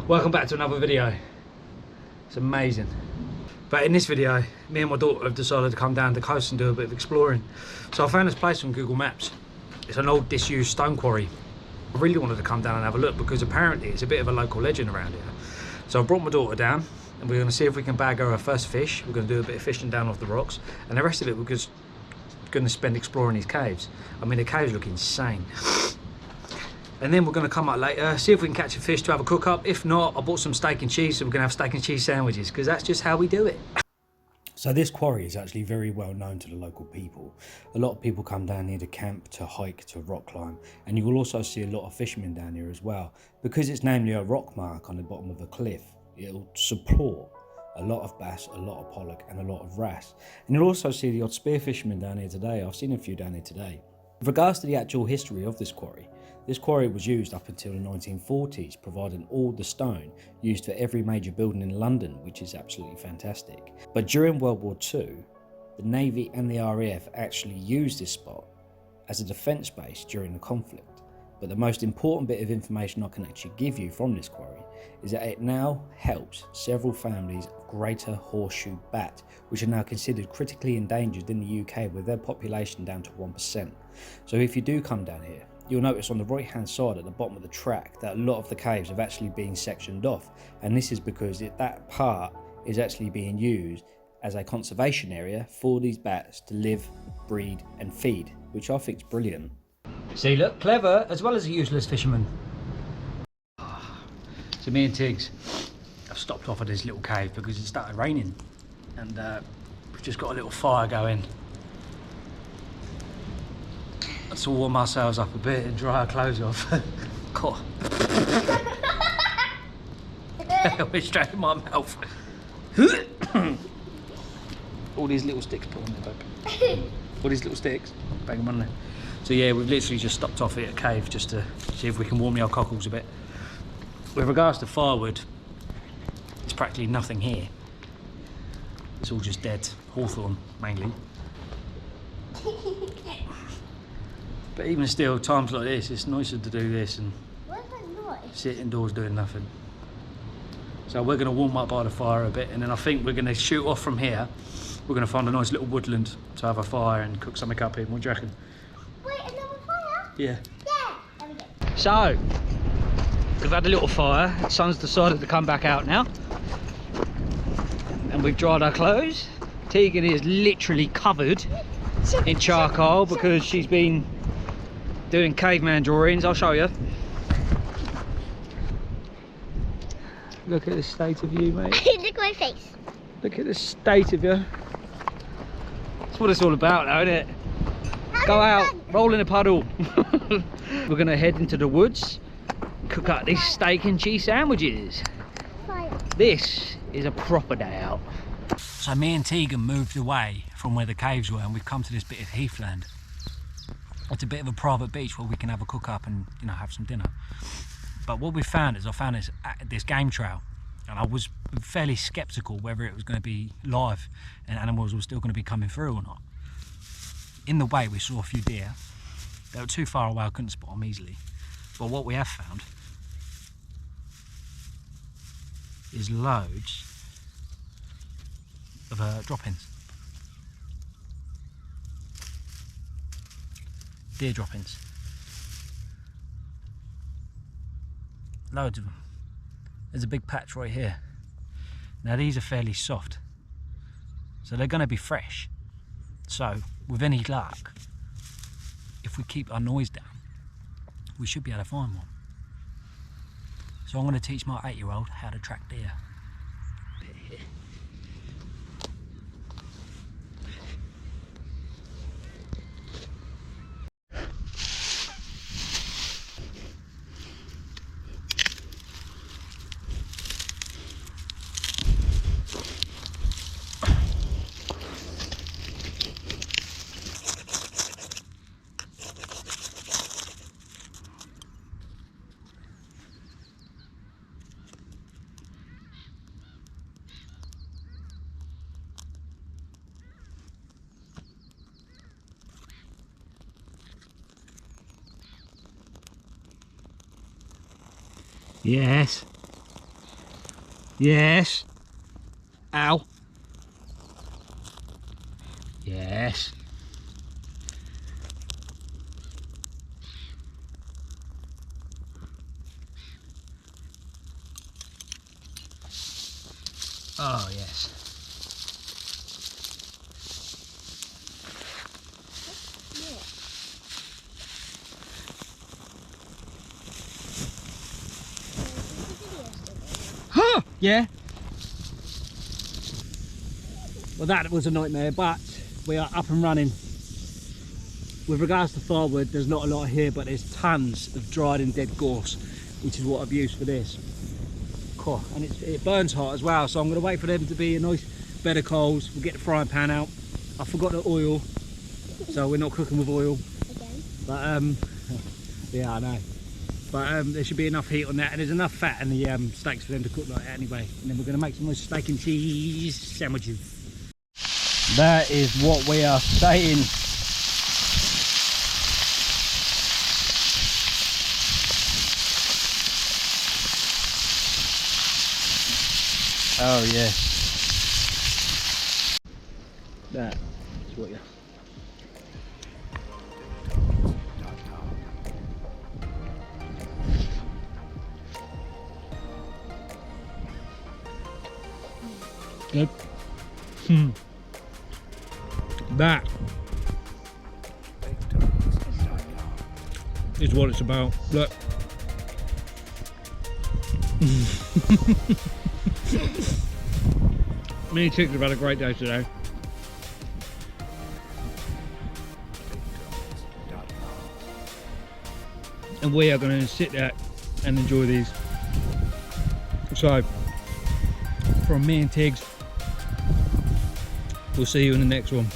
Welcome back to another video. It's amazing. But in this video, me and my daughter have decided to come down the coast and do a bit of exploring. So I found this place on Google Maps. It's an old disused stone quarry. I really wanted to come down and have a look because apparently it's a bit of a local legend around here. So I brought my daughter down and we're going to see if we can bag her first fish. We're going to do a bit of fishing down off the rocks, and the rest of it we're just going to spend exploring these caves. I mean, the caves look insane. And then we're going to come up later, see if we can catch a fish to have a cook up. If not, I bought some steak and cheese, so we're going to have steak and cheese sandwiches because that's just how we do it. So this quarry is actually very well known to the local people. A lot of people come down here to camp, to hike, to rock climb, and you will also see a lot of fishermen down here as well. Because it's namely a rock mark on the bottom of a cliff, it'll support a lot of bass, a lot of pollock and a lot of wrasse. And you'll also see the odd spear fishermen down here today. I've seen a few down here today. With regards to the actual history of this quarry was used up until the 1940s, providing all the stone used for every major building in London, which is absolutely fantastic. But during World War II, the Navy and the RAF actually used this spot as a defence base during the conflict. But the most important bit of information I can actually give you from this quarry is that it now helps several families of greater horseshoe bat, which are now considered critically endangered in the UK with their population down to 1%. So if you do come down here, you'll notice on the right hand side at the bottom of the track that a lot of the caves have actually been sectioned off, and this is because that part is actually being used as a conservation area for these bats to live, breed and feed, which I think is brilliant. See, look, clever as well as a useless fisherman. So me and Tigs have stopped off at this little cave because it started raining, and we've just got a little fire going to warm ourselves up a bit and dry our clothes off. God. We're straight in my mouth. All these little sticks put on there, babe. All these little sticks, bang them on there. So yeah, we've literally just stopped off at a cave just to see if we can warm the old cockles a bit. With regards to firewood, there's practically nothing here. It's all just dead hawthorn, mainly. But even still, times like this, it's nicer to do this and sit indoors doing nothing. So we're going to warm up by the fire a bit, and then I think we're going to shoot off from here. We're going to find a nice little woodland to have a fire and cook something up in. What do you reckon? Wait, another fire? Yeah. Yeah. There we go. So, we've had a little fire. The sun's decided to come back out now. And we've dried our clothes. Tegan is literally covered in charcoal because she's been doing caveman drawings. I'll show you. Look at the state of you, mate. Look at my face. Look at the state of you. That's what it's all about now, isn't it? Go out, roll in a puddle. We're going to head into the woods, cook up these steak and cheese sandwiches. Fire. This is a proper day out. So me and Tegan moved away from where the caves were, and we've come to this bit of heathland. It's a bit of a private beach where we can have a cook up and, you know, have some dinner. But what we found is I found this game trail, and I was fairly skeptical whether it was going to be live and animals were still going to be coming through or not. In the way we saw a few deer. They were too far away, I couldn't spot them easily. But what we have found is loads of drop-ins. Deer drop-ins. Loads of them. There's a big patch right here. Now these are fairly soft, so they're going to be fresh. So with any luck, if we keep our noise down, we should be able to find one. So I'm going to teach my 8-year-old how to track deer. Yes. Yes. Ow. Yes. Oh, yes. Huh! Yeah. Well, that was a nightmare, but we are up and running. With regards to firewood, there's not a lot here, but there's tons of dried and dead gorse, which is what I've used for this. Cool. And it burns hot as well, so I'm going to wait for them to be a nice bed of coals. We'll get the frying pan out. I forgot the oil, so we're not cooking with oil. Again. But yeah, I know. But there should be enough heat on that, and there's enough fat in the steaks for them to cook like that anyway. And then we're going to make some nice steak and cheese sandwiches. That is what we are saying. Oh yes. That is what you. Good. That is what it's about. Look. Me and Tigs have had a great day today. And we are going to sit there and enjoy these. So, from me and Tigs, we'll see you in the next one.